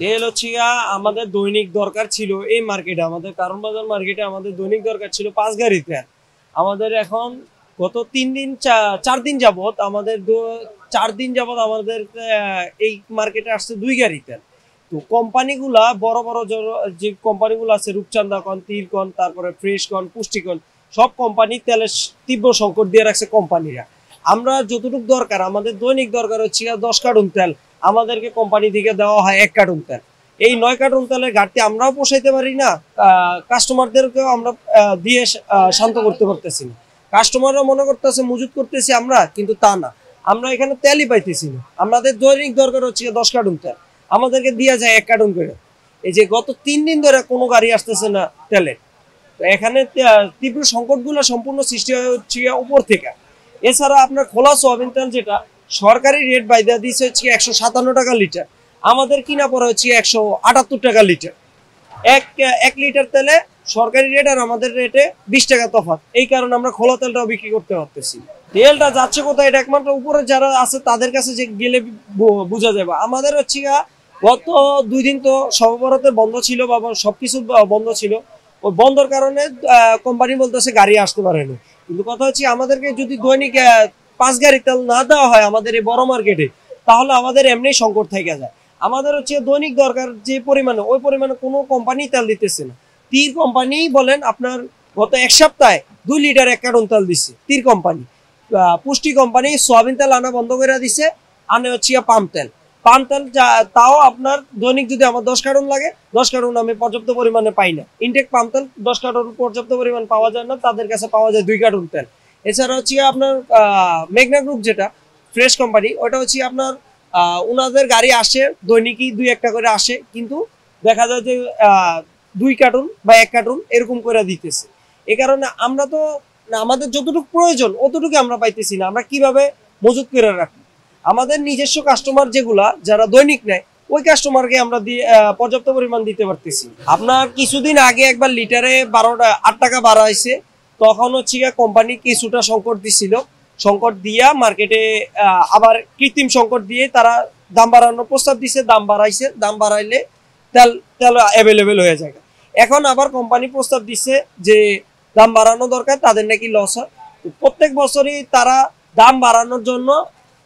তেল হচ্ছে আমাদের দৈনিক দরকার ছিল এই মার্কেটে, আমাদের কারণ বাজার মার্কেটে আমাদের দৈনিক দরকার ছিল 5 গাড়ি তেল। আমাদের এখন গত 3 দিন 4 দিন যাবত আমাদের 4 দিন যাবত আমাদের এই মার্কেটে আসছে 2 গাড়ি তেল। তো কোম্পানিগুলা বড় বড় যে কোম্পানিগুলো আছে, রূপচান্দা কন, তীরকন, তারপরে ফ্রেশ কন, পুষ্টিকন, সব কোম্পানি তেলের তীব্র সংকট দিয়ে রাখছে কোম্পানিরা। আমরা যতটুকু দরকার, আমাদের দৈনিক দরকার হচ্ছে 10 কার্টুন তেল, আমাদেরকে কোম্পানি থেকে দেওয়া হয় 1 কার্টুন তেল। এই 9 কার্টুন তেলের ঘাটতি আমরাও পোষাইতে পারি না, কাস্টমারদেরকেও আমরা দিয়ে শান্ত করতে পারতেছি না। কাস্টমাররা মনে করতেছে মজুত করতেছি আমরা, কিন্তু তা না। আমরা এখানে তেলই পাইতেছি না। আমাদের দৈনিক দরকার হচ্ছে 10 কার্টুন তেল, আমাদেরকে দিয়ে যায় 1 কার্টুন করে। এই যে গত 3 দিন ধরে কোনো গাড়ি আসতেছে না তেলের। তো এখানে তীব্র সংকটগুলো সম্পূর্ণ সৃষ্টি হচ্ছে উপর থেকে। এছাড়া আপনার খোলা সোয়াবিন তেল, যেটা সরকারি রেট বাইদা দিচ্ছে হচ্ছে 157 টাকা লিটার, আমাদের কিনা পড়ে হচ্ছে 178 টাকা লিটার। এক এক লিটার তেলে সরকারি রেট আর আমাদের রেটে 20 টাকা তফাৎ। এই কারণে আমরা খোলা তেলটাও বিক্রি করতে পারতেছি। তেলটা যাচ্ছে কোথায়, এটা একমাত্র উপরে যারা আছে তাদের কাছে যে গেলে বোঝা যাবে। আমাদের হচ্ছে গত 2 দিন তো সর্বভারতের বন্ধ ছিল বা সবকিছু বন্ধ ছিল। ওই বন্ধর কারণে কোম্পানি বলতেছে গাড়ি আসতে পারেনি। কিন্তু কথা হচ্ছে আমাদেরকে যদি দৈনিক 5 গাড়ি তেল না দেওয়া হয় আমাদের এই বড় মার্কেটে, তাহলে আমাদের এমনি সংকট থেকে যায়। আমাদের হচ্ছে দৈনিক দরকার যে পরিমাণে, ওই পরিমাণে কোনো কোম্পানি তেল দিতেছে না। তীর কোম্পানি বলেন, আপনার গত 1 সপ্তাহে 2 লিটার 1 কার্টন তেল দিচ্ছে তীর কোম্পানি। পুষ্টি কোম্পানি সোয়াবিন তেল আনা বন্ধ করে দিছে, আনে হচ্ছে পাম তেল। পাম তেল তাও আপনার দৈনিক যদি আমার 10 কার্টন লাগে, 10 কার্টন আমি পর্যাপ্ত পরিমাণে পাই না। ইনটেক পাম তেল 10 কার্টন পর্যাপ্ত পরিমাণ পাওয়া যায় না, তাদের কাছে পাওয়া যায় 2 কার্টন তেল। এছাড়া হচ্ছে আপনার মেঘনা গ্রুপ, যেটা ফ্রেশ কোম্পানি, ওটা হচ্ছে আপনার ওনাদের গাড়ি আসে দৈনিকই 2-1টা করে আসে, কিন্তু দেখা যায় যে 2 কার্টুন বা 1 কার্টুন এরকম করে দিতেছে। এ কারণে আমরা তো আমাদের যতটুকু প্রয়োজন অতটুকু আমরা পাইতেছি না। আমরা কিভাবে মজুত করে রাখবো? আমাদের নিজস্ব কাস্টমার যেগুলা, যারা দৈনিক নেয়, ওই কাস্টমারকে আমরা দিয়ে পর্যাপ্ত পরিমাণ দিতে পারতেছি। আপনার কিছুদিন আগে একবার লিটারে 8 টাকা বাড়া হয়েছে, তখন হচ্ছে কোম্পানি কিছুটা সংকট দিছিল। সংকট দিয়া মার্কেটে আবার কৃত্রিম সংকট দিয়ে তারা দাম বাড়ানোর প্রস্তাব দিছে, দাম বাড়াইছে। দাম বাড়াইলে তেল তেল অ্যাভেলেবেল হয়ে যায়। এখন আবার কোম্পানি প্রস্তাব দিচ্ছে যে দাম বাড়ানো দরকার, তাদের নাকি লস হয়। প্রত্যেক বছরই তারা দাম বাড়ানোর জন্য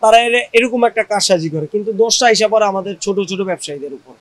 তারা এরকম একটা কারসাজি করে, কিন্তু দোষটা হিসাব করে আমাদের ছোট ছোট ব্যবসায়ীদের উপর।